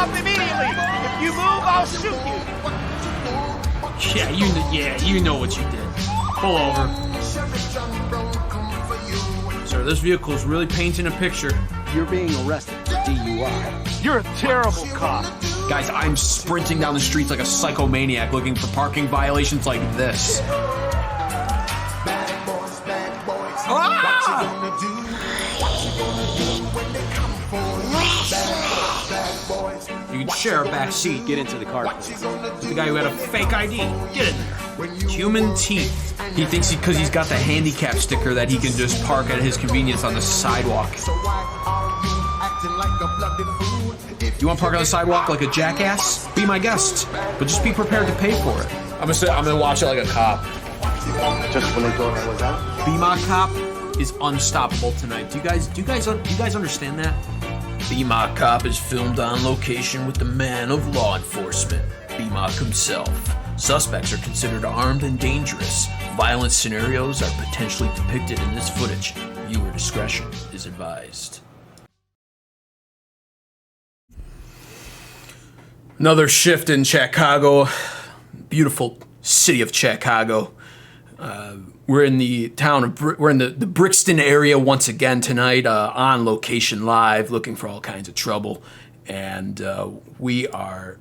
stop immediately. If you move, I'll shoot you. Yeah, you know what you did. Pull over. Sir, this vehicle is really painting a picture. You're being arrested for DUI. You're a terrible cop. Guys, I'm sprinting down the streets like a psychomaniac looking for parking violations like this. You can share a back seat. Get into the car, please. The guy who had a fake ID. Get in there. Human teeth. He thinks because he's got the handicap sticker that he can just park at his convenience on the sidewalk. You want to park on the sidewalk like a jackass? Be my guest, but just be prepared to pay for it. I'm gonna watch it like a cop. Just when they thought I was out. Be My Cop is unstoppable tonight. Do you guys understand that? Be My Cop is filmed on location with the man of law enforcement, BMOC himself. Suspects are considered armed and dangerous. Violent scenarios are potentially depicted in this footage. Viewer discretion is advised. Another shift in Chicago. Beautiful city of Chicago. We're in the the Brixton area once again tonight, on location live, looking for all kinds of trouble, and we are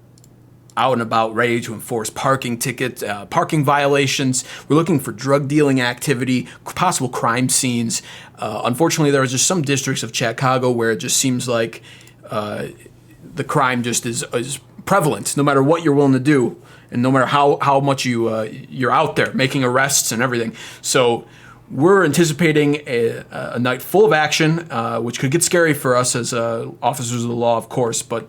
out and about, ready to enforce parking tickets, parking violations. We're looking for drug dealing activity, possible crime scenes. Unfortunately, there are just some districts of Chicago where it just seems like the crime just is prevalent, no matter what you're willing to do. And no matter how much you're out there making arrests and everything. So we're anticipating a night full of action, which could get scary for us as officers of the law, of course. But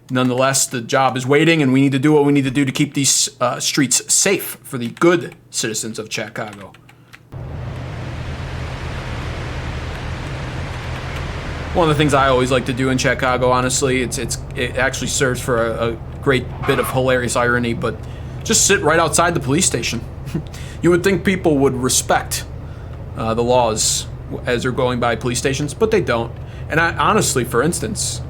nonetheless, the job is waiting, and we need to do what we need to do to keep these streets safe for the good citizens of Chicago. One of the things I always like to do in Chicago, honestly, it actually serves for a great bit of hilarious irony, but just sit right outside the police station. You would think people would respect the laws as they're going by police stations, but they don't. And honestly, for instance,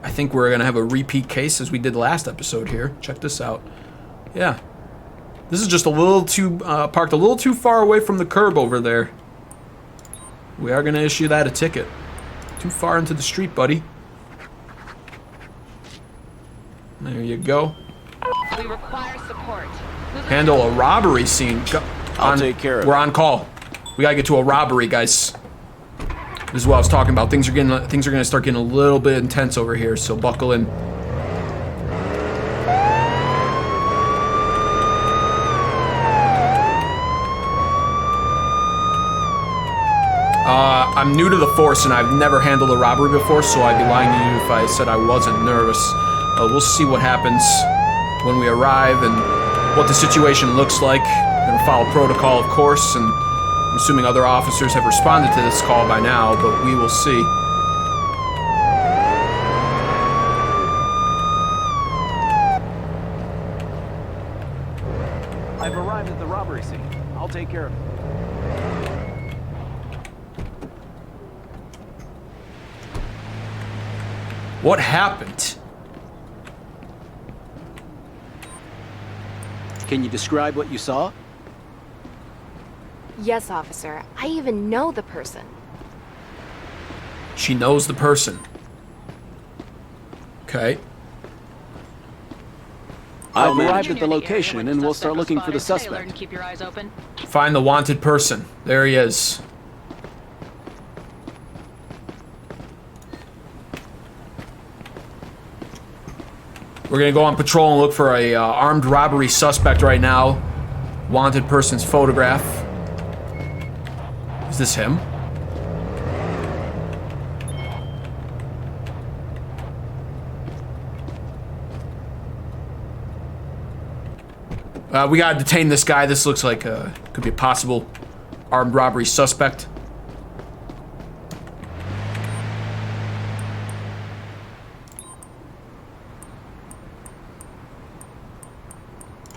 I think we're gonna have a repeat case as we did last episode here. Check this out. Yeah, this is just a little too parked a little too far away from the curb over there. We are gonna issue that a ticket. Too far into the street, buddy. There you go. We require support. Handle a robbery scene. I'll take care of it. We're on call. We gotta get to a robbery, guys. This is what I was talking about. Things are gonna start getting a little bit intense over here, so buckle in. I'm new to the force and I've never handled a robbery before, so I'd be lying to you if I said I wasn't nervous. We'll see what happens when we arrive and what the situation looks like. We're gonna follow protocol, of course, and I'm assuming other officers have responded to this call by now, but we will see. I've arrived at the robbery scene. I'll take care of it. What happened? Can you describe what you saw? Yes, officer. I even know the person. She knows the person. Okay. I've arrived at the location and we'll start looking for the suspect. Keep your eyes open. Find the wanted person. There he is. We're gonna go on patrol and look for a armed robbery suspect right now. Wanted person's photograph. Is this him? We gotta detain this guy. This looks like could be a possible armed robbery suspect.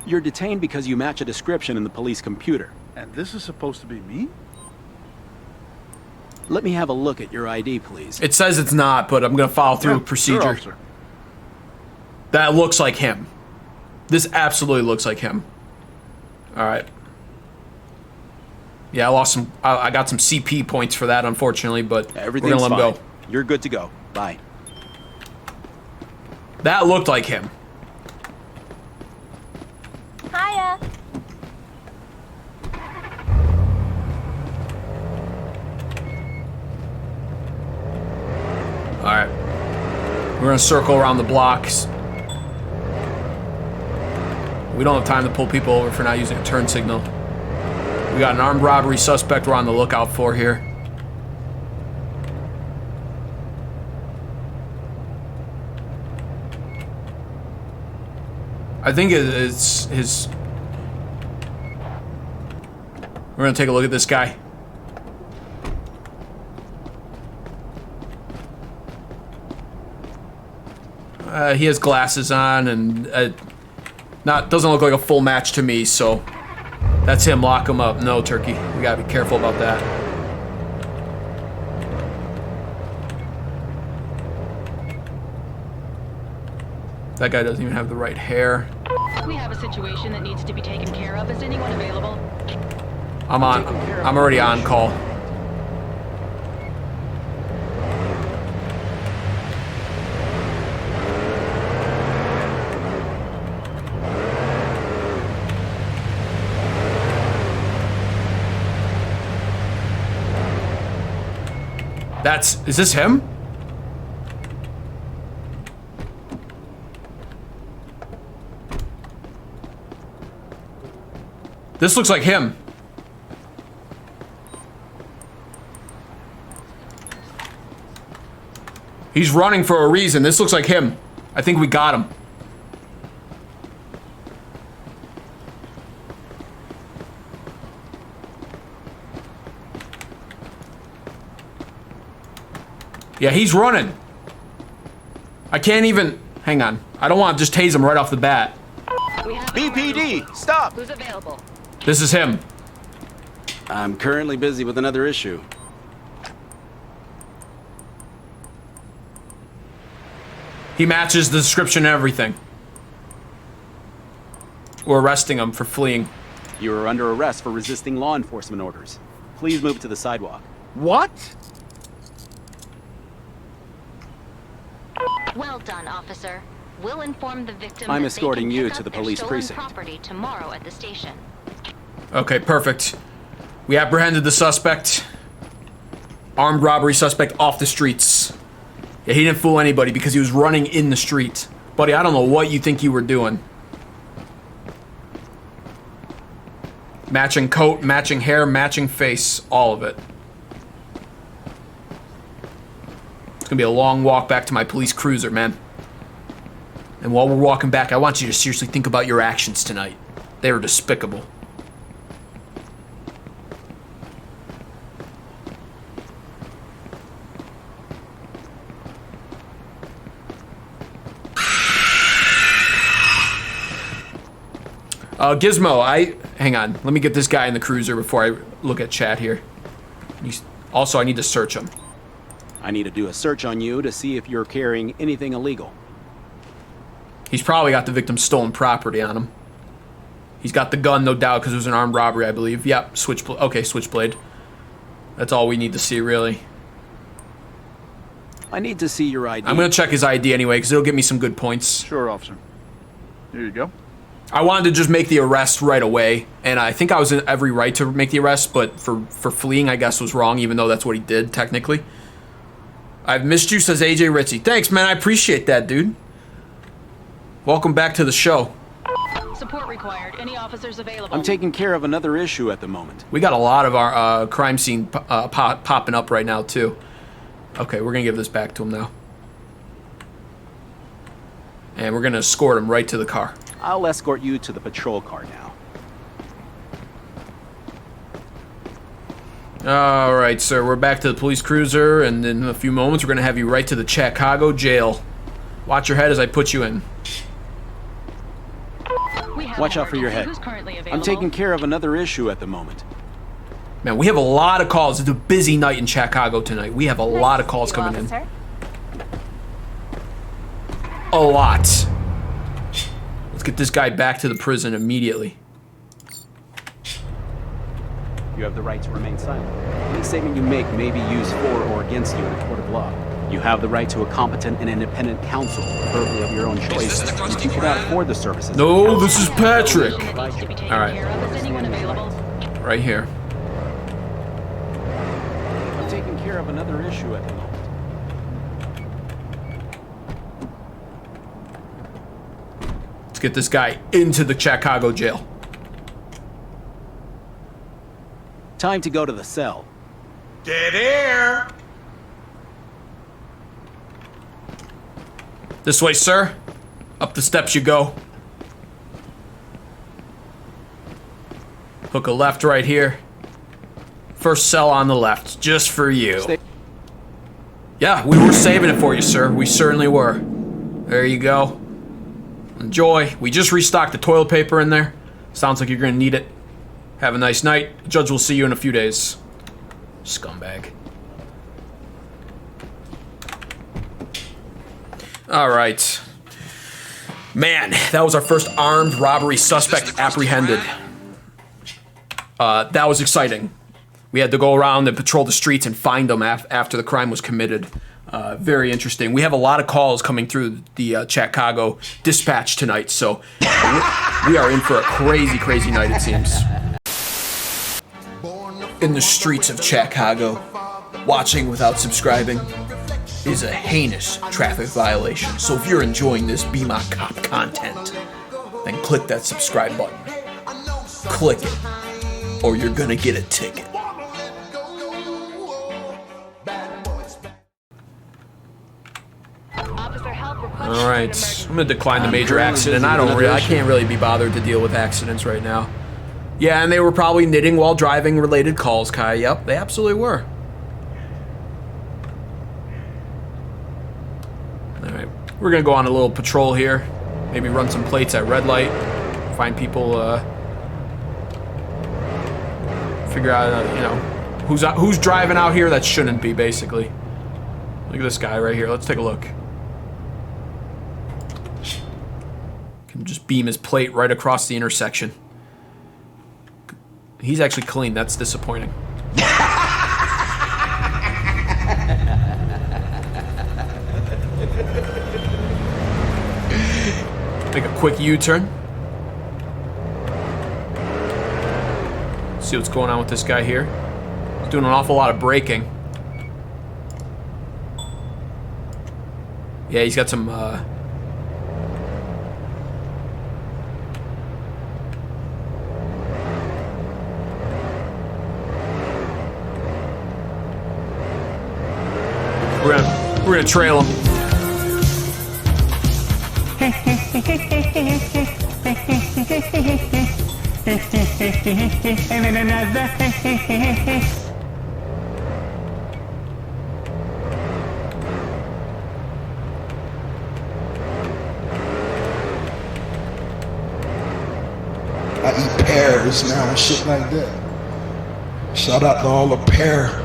You're detained because you match a description in the police computer. And this is supposed to be me? Let me have a look at your ID, please. It says it's not, but I'm gonna follow through Yeah, procedure. sure, officer. That looks like him. This absolutely looks like him. All right. Yeah, I lost some. I got some CP points for that, unfortunately, but Everything's we're gonna let him fine. go. You're good to go. Bye. That looked like him. Hiya. All right. We're gonna circle around the blocks. We don't have time to pull people over for not using a turn signal. We got an armed robbery suspect we're on the lookout for here. I think it's his... We're gonna take a look at this guy. He has glasses on and doesn't look like a full match to me, so that's him. Lock him up. No, Turkey. We gotta be careful about that. That guy doesn't even have the right hair. We have a situation that needs to be taken care of. Is anyone available? I'm already on call. Is this him? This looks like him. He's running for a reason. This looks like him. I think we got him. Yeah, he's running. I can't even... Hang on. I don't want to just tase him right off the bat. We have BPD, stop! Who's available? This is him. I'm currently busy with another issue. He matches the description and everything. We're arresting him for fleeing. You are under arrest for resisting law enforcement orders. Please move to the sidewalk. What? Well done, officer. We'll inform the victim I'm that escorting they can you pick to up the their police stolen precinct. property tomorrow at the station. Okay, perfect. We apprehended the suspect. Armed robbery suspect off the streets. Yeah, he didn't fool anybody because he was running in the street. Buddy, I don't know what you think you were doing. Matching coat, matching hair, matching face, all of it. It's gonna be a long walk back to my police cruiser, man. And while we're walking back, I want you to seriously think about your actions tonight. They were despicable. Gizmo, hang on. Let me get this guy in the cruiser before I look at chat here. Also, I need to search him. I need to do a search on you to see if you're carrying anything illegal. He's probably got the victim's stolen property on him. He's got the gun, no doubt, because it was an armed robbery, I believe. Yep, switchblade. Okay, switchblade. That's all we need to see, really. I need to see your ID. I'm going to check his ID anyway, because it'll give me some good points. Sure, officer. Here you go. I wanted to just make the arrest right away, and I think I was in every right to make the arrest, but for fleeing, I guess, was wrong, even though that's what he did, technically. I've missed you, says AJ Ritchie. Thanks, man. I appreciate that, dude. Welcome back to the show. Support required. Any officers available? I'm taking care of another issue at the moment. We got a lot of our crime scene popping up right now, too. Okay, we're going to give this back to him now. And we're going to escort him right to the car. I'll escort you to the patrol car now. All right, sir. We're back to the police cruiser, and in a few moments, we're going to have you right to the Chicago jail. Watch your head as I put you in. We have Watch an out for your emergency. head. Who's currently available? I'm taking care of another issue at the moment. Man, we have a lot of calls. It's a busy night in Chicago tonight. We have a lot of calls coming in. Officer. A lot. Let's get this guy back to the prison immediately. You have the right to remain silent. Any statement you make may be used for or against you in a court of law. You have the right to a competent and independent counsel, preferably of your own choice. If you cannot afford the services... No, this is Patrick. Needs to be taken All right. care of. Is anyone available? Right here. I'm taking care of another issue at the moment. Let's get this guy into the Chicago jail. Time to go to the cell. Dead air. This way, sir. Up the steps you go. Hook a left right here. First cell on the left, just for you. Stay. Yeah, we were saving it for you, sir. We certainly were. There you go. Enjoy. We just restocked the toilet paper in there. Sounds like you're gonna need it. Have a nice night. Judge will see you in a few days. Scumbag. All right. Man, that was our first armed robbery suspect apprehended. That was exciting. We had to go around and patrol the streets and find them after the crime was committed. Very interesting. We have a lot of calls coming through the Chicago dispatch tonight, so we are in for a crazy, crazy night, it seems. In the streets of Chicago, watching without subscribing is a heinous traffic violation. So if you're enjoying this Be My Cop content, then click that subscribe button. Click it, or you're gonna get a ticket. Officer, help requested. All right, I'm gonna decline the major accident. I can't really be bothered to deal with accidents right now. Yeah, and they were probably knitting while driving related calls, Kai. Yep, they absolutely were. All right, we're gonna go on a little patrol here. Maybe run some plates at red light. Find people, figure out, you know, who's driving out here that shouldn't be, basically. Look at this guy right here. Let's take a look. Can just beam his plate right across the intersection. He's actually clean. That's disappointing. Make a quick U-turn. See what's going on with this guy here. He's doing an awful lot of braking. Yeah, he's got some, We're gonna trail him. I eat pears now and shit like that. Shout out to all the pear.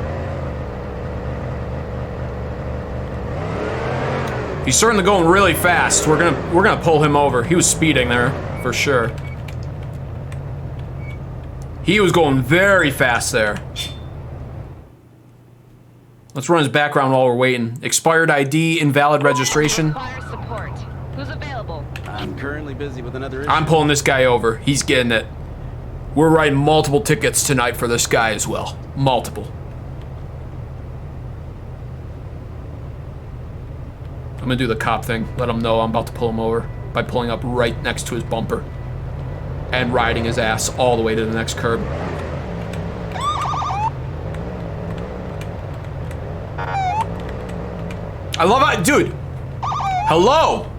He's starting to go really fast. We're gonna pull him over. He was speeding there for sure. He was going very fast there. Let's run his background while we're waiting. Expired ID, invalid registration. Requires support. Who's available? I'm currently busy with another issue. I'm pulling this guy over. He's getting it. We're writing multiple tickets tonight for this guy as well. Multiple. I'm gonna do the cop thing. Let him know I'm about to pull him over by pulling up right next to his bumper and riding his ass all the way to the next curb. I love it, dude. Hello.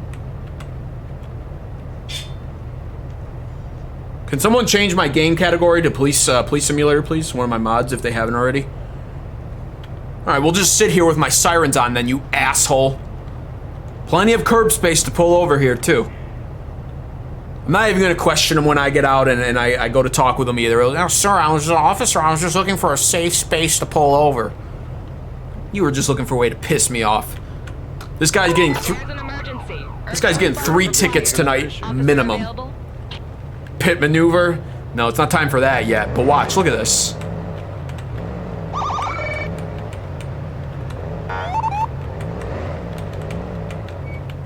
Can someone change my game category to police simulator, please? One of my mods, if they haven't already. All right, we'll just sit here with my sirens on, then, you asshole. Plenty of curb space to pull over here, too. I'm not even gonna question him when I get out and I go to talk with him either. Oh, sir, I was an officer. I was just looking for a safe space to pull over. You were just looking for a way to piss me off. This guy's getting through. There's an emergency. This guy's getting 3 tickets tonight, minimum. Available? Pit maneuver? No, it's not time for that yet. But watch, look at this.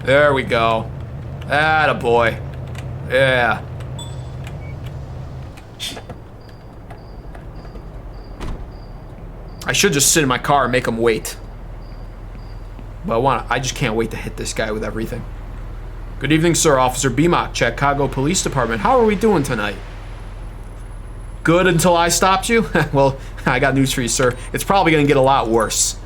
There we go. Attaboy. Yeah. I should just sit in my car and make him wait. But I just can't wait to hit this guy with everything. Good evening, sir. Officer Beamock, Chicago Police Department. How are we doing tonight? Good until I stopped you? Well, I got news for you, sir. It's probably gonna get a lot worse.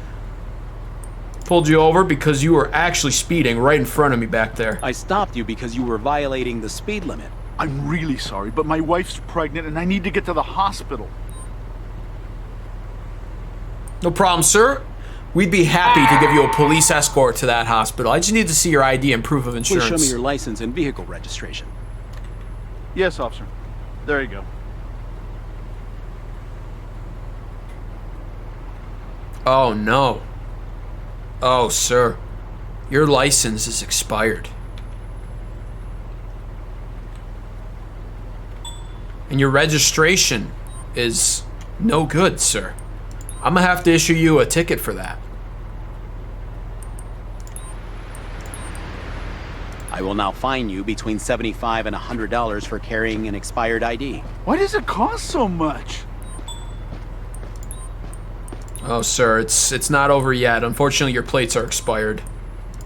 Pulled you over because you were actually speeding right in front of me back there. I stopped you because you were violating the speed limit. I'm really sorry, but my wife's pregnant and I need to get to the hospital. No problem, sir. We'd be happy to give you a police escort to that hospital. I just need to see your ID and proof of Please insurance. show me your license and vehicle registration. Yes, officer. There you go. Oh, no. Oh, sir. Your license is expired. And your registration is no good, sir. I'm gonna have to issue you a ticket for that. I will now fine you between $75 and $100 for carrying an expired ID. Why does it cost so much? Oh, sir, it's not over yet. Unfortunately, your plates are expired.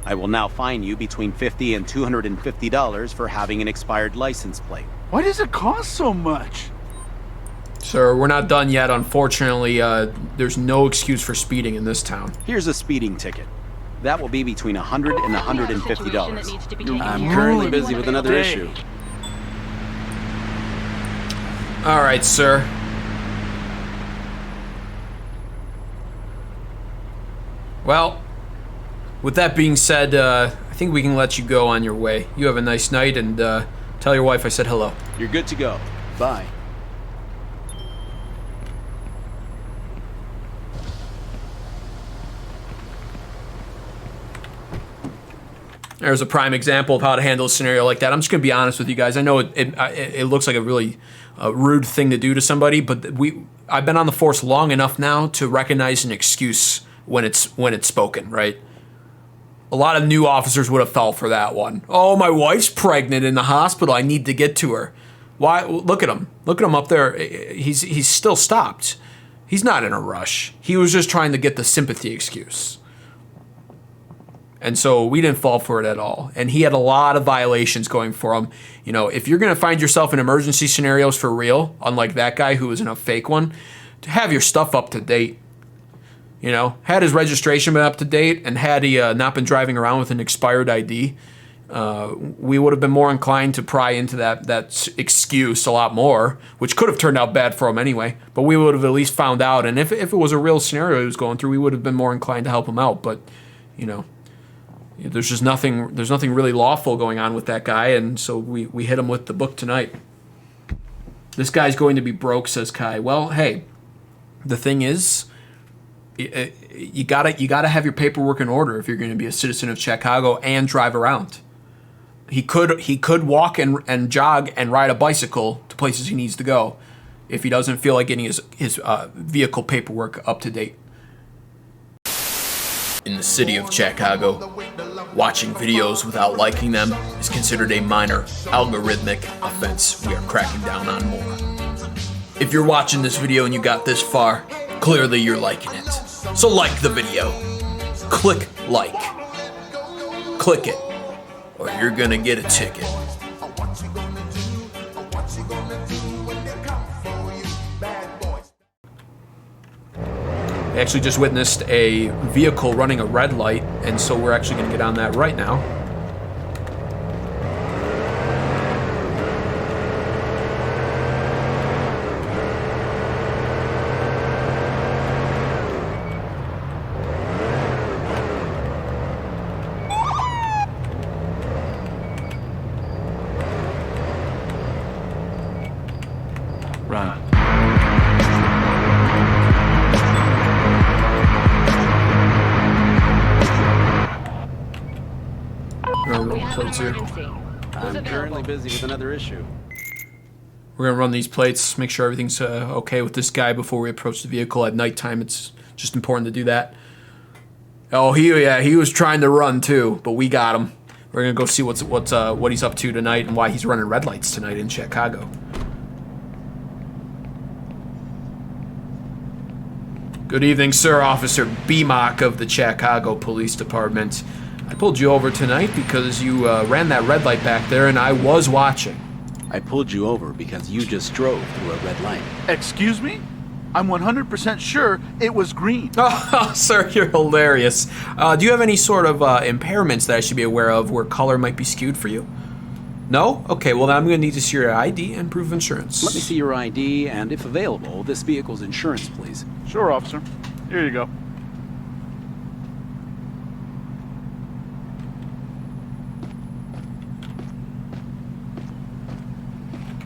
I will now fine you between $50 and $250 for having an expired license plate. Why does it cost so much? Sir, we're not done yet. Unfortunately, there's no excuse for speeding in this town. Here's a speeding ticket. That will be between $100 and $150. I'm I'm currently busy with another issue. All right, sir. Well, with that being said, I think we can let you go on your way. You have a nice night, and tell your wife I said hello. You're good to go. Bye. There's a prime example of how to handle a scenario like that. I'm just gonna be honest with you guys. I know it looks like a really rude thing to do to somebody, but I've been on the force long enough now to recognize an excuse when it's spoken, right? A lot of new officers would have fell for that one. Oh, my wife's pregnant in the hospital. I need to get to her. Why? Look at him. Look at him up there. He's still stopped. He's not in a rush. He was just trying to get the sympathy excuse. And so we didn't fall for it at all. And he had a lot of violations going for him. You know, if you're going to find yourself in emergency scenarios for real, unlike that guy who was in a fake one, to have your stuff up to date. You know, had his registration been up to date and had he not been driving around with an expired ID, we would have been more inclined to pry into that excuse a lot more, which could have turned out bad for him anyway. But we would have at least found out. And if it was a real scenario he was going through, we would have been more inclined to help him out. But, you know, there's just nothing really lawful going on with that guy. And so we hit him with the book tonight. This guy's going to be broke, says Kai. Well, hey, the thing is, you gotta have your paperwork in order if you're going to be a citizen of Chicago and drive around. He could walk and jog and ride a bicycle to places he needs to go if he doesn't feel like getting his vehicle paperwork up to date. In the city of Chicago, watching videos without liking them is considered a minor algorithmic offense we are cracking down on more. If you're watching this video and you got this far, clearly you're liking it. So like the video. Click like. Click it, or you're gonna get a ticket. I actually just witnessed a vehicle running a red light, and so we're actually gonna get on that right now. Run. We have an Plates here. emergency. Who's I'm available? currently busy with another issue. We're gonna run these plates, make sure everything's okay with this guy before we approach the vehicle at nighttime. It's just important to do that. Oh, he was trying to run too, but we got him. We're gonna go see what he's up to tonight and why he's running red lights tonight in Chicago. Good evening, sir. Officer Beamock of the Chicago Police Department. I pulled you over tonight because you ran that red light back there, and I was watching. I pulled you over because you just drove through a red light. Excuse me? I'm 100% sure it was green. Oh, sir, you're hilarious. Do you have any sort of impairments that I should be aware of where color might be skewed for you? No? Okay, well, then I'm going to need to see your ID and proof of insurance. Let me see your ID and, if available, this vehicle's insurance, please. Sure, officer. Here you go.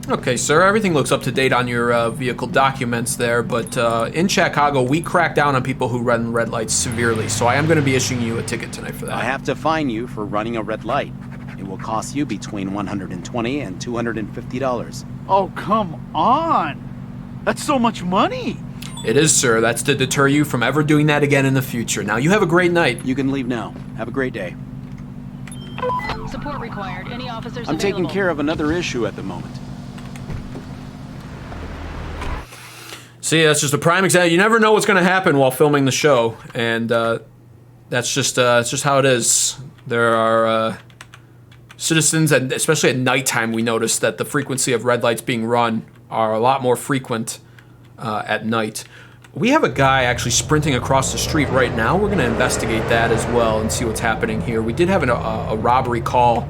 Okay, sir, everything looks up to date on your vehicle documents there, but in Chicago, we crack down on people who run red lights severely, so I am going to be issuing you a ticket tonight for that. I have to fine you for running a red light. It will cost you between $120 and $250. Oh, come on. That's so much money. It is, sir. That's to deter you from ever doing that again in the future. Now, you have a great night. You can leave now. Have a great day. Support required. Any officers I'm taking available? care of another issue at the moment. See, that's just a prime example. You never know what's going to happen while filming the show, and that's just it's just how it is. There are citizens, and especially at nighttime, we notice that the frequency of red lights being run are a lot more frequent at night. We have a guy actually sprinting across the street right now. We're going to investigate that as well and see what's happening here. We did have a robbery call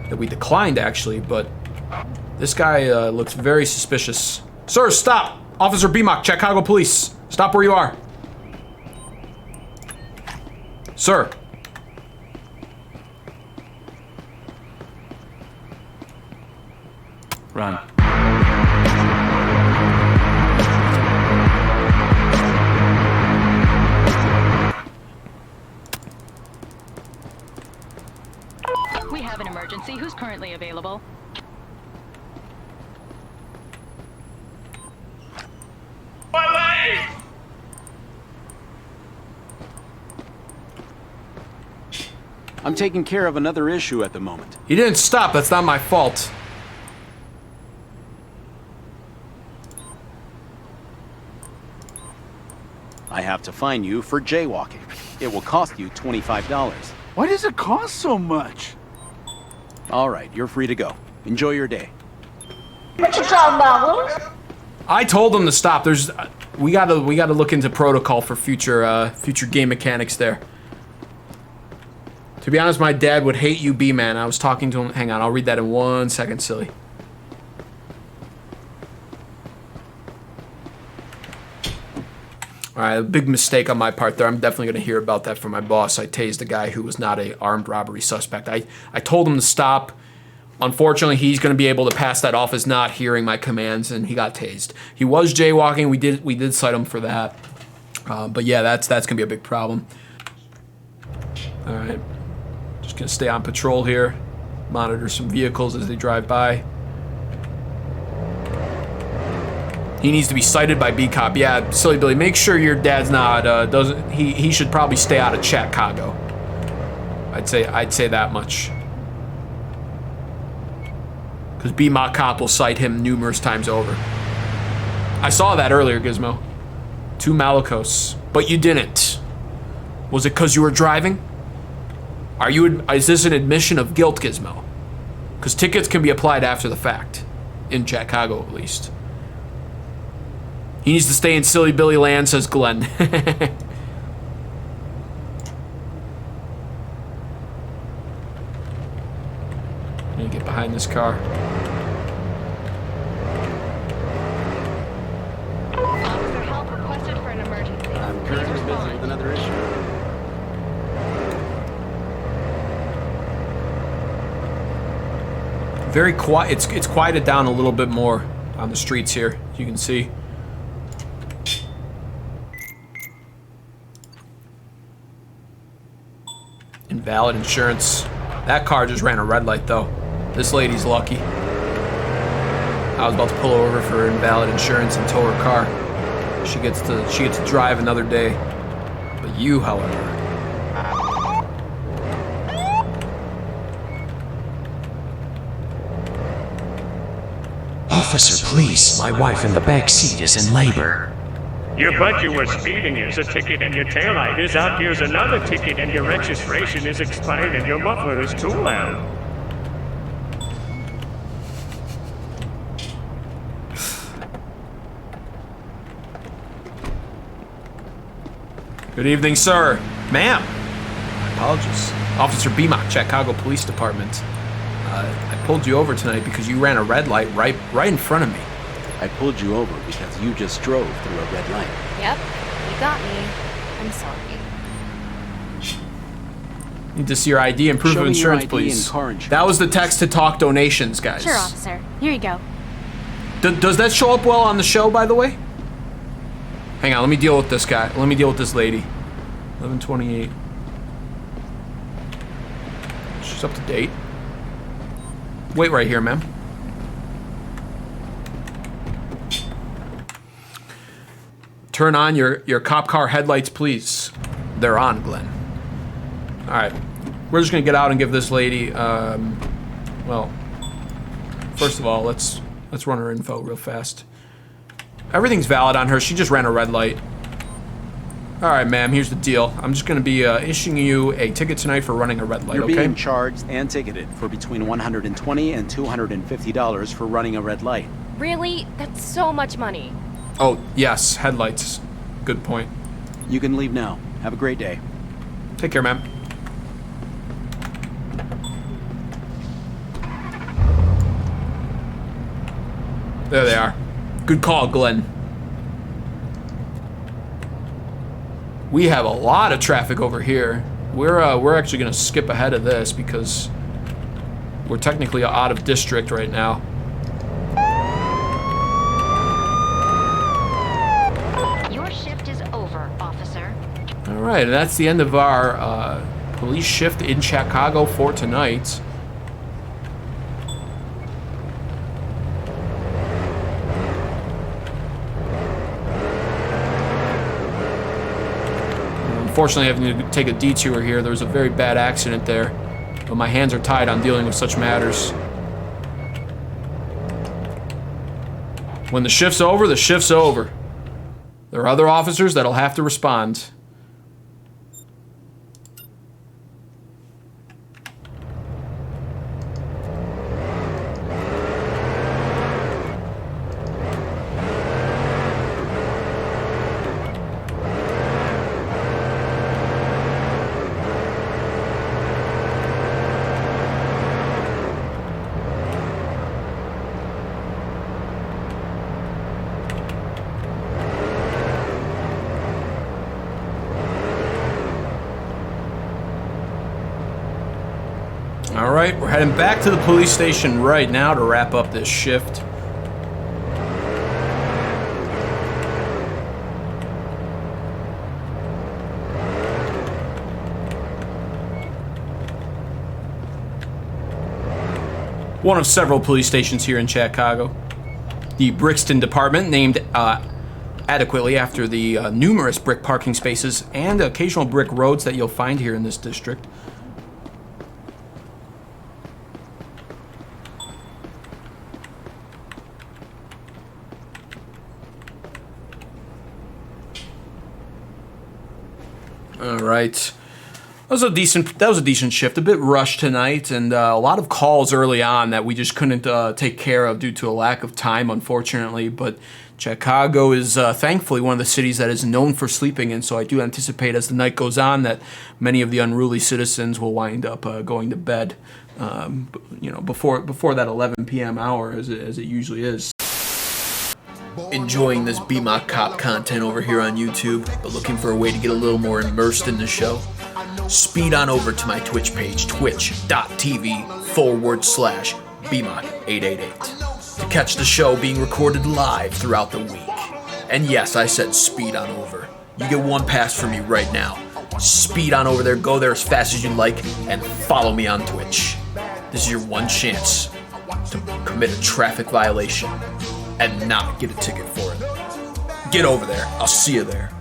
that we declined, actually, but this guy looks very suspicious. Sir, stop! Officer Beamock, Chicago Police. Stop where you are. Sir. Run. We have an emergency. Who's currently available? I'm taking care of another issue at the moment. He didn't stop. That's not my fault. I have to fine you for jaywalking. It will cost you $25. Why does it cost so much? All right, you're free to go. Enjoy your day. I told him to stop. There's we gotta look into protocol for future future game mechanics there. To be honest, my dad would hate you, B-Man. I was talking to him. Hang on, I'll read that in 1 second, silly. All right, a big mistake on my part there. I'm definitely going to hear about that from my boss. I tased a guy who was not a armed robbery suspect. I told him to stop. Unfortunately, he's going to be able to pass that off as not hearing my commands, and he got tased. He was jaywalking. We did cite him for that. But yeah, that's going to be a big problem. All right. Just going to stay on patrol here. Monitor some vehicles as they drive by. He needs to be cited by B-Cop. Yeah, Silly Billy, make sure your dad's not, he should probably stay out of Chicago. I'd say that much. Because B-Mock Cop will cite him numerous times over. I saw that earlier, Gizmo. 2 Malicos. But you didn't. Was it because you were driving? Is this an admission of guilt, Gizmo? Because tickets can be applied after the fact. In Chicago, at least. He needs to stay in Silly Billy land, says Glenn. I'm gonna get behind this car. Officer, help requested for an emergency. I'm currently busy with another issue. Very quiet. It's quieted down a little bit more on the streets here. You can see. Invalid insurance. That car just ran a red light, though. This lady's lucky. I was about to pull her over for invalid insurance and tow her car. She gets to drive another day. But you, however... Officer, please. My wife in the back seat is in labor. You but you were speeding, here's a ticket, and your taillight is out, here's another ticket, and your registration is expired, and your muffler is too loud. Good evening, sir. Ma'am. My apologies. Officer Beamock, Chicago Police Department. I pulled you over tonight because you ran a red light right in front of me. I pulled you over because you just drove through a red light. Yep, you got me. I'm sorry. Need to see your ID and proof Show of me your insurance, ID please. and car insurance. That was the text to talk donations, guys. Sure, officer. Here you go. Does that show up well on the show, by the way? Hang on, let me deal with this guy. Let me deal with this lady. 1128. She's up to date. Wait right here, ma'am. Turn on your cop car headlights, please. They're on, Glenn. All right. We're just gonna get out and give this lady, well, first of all, let's run her info real fast. Everything's valid on her. She just ran a red light. All right, ma'am, here's the deal. I'm just gonna be issuing you a ticket tonight for running a red light, You're okay? being charged and ticketed for between $120 and $250 for running a red light. Really? That's so much money. Oh, yes, headlights. Good point. You can leave now. Have a great day. Take care, ma'am. There they are. Good call, Glenn. We have a lot of traffic over here. We're actually gonna skip ahead of this because we're technically out of district right now. Your shift is over, officer. All right, and that's the end of our police shift in Chicago for tonight. Unfortunately, having to take a detour here. There was a very bad accident there, but my hands are tied on dealing with such matters. When the shift's over, the shift's over. There are other officers that'll have to respond. All right, we're heading back to the police station right now to wrap up this shift. One of several police stations here in Chicago. The Brixton Department, named adequately after the numerous brick parking spaces and occasional brick roads that you'll find here in this district. All right. That was a decent shift. A bit rushed tonight, and a lot of calls early on that we just couldn't take care of due to a lack of time, unfortunately. But Chicago is thankfully one of the cities that is known for sleeping, and so I do anticipate as the night goes on that many of the unruly citizens will wind up going to bed, before that 11 p.m. hour as it usually is. Enjoying this BMOC Cop content over here on YouTube, but looking for a way to get a little more immersed in the show? Speed on over to my Twitch page, twitch.tv/BMOC888 to catch the show being recorded live throughout the week. And yes, I said speed on over. You get one pass from me right now. speed on over there, go there as fast as you like, and follow me on Twitch. This is your one chance to commit a traffic violation and not get a ticket for it. Get over there. I'll see you there.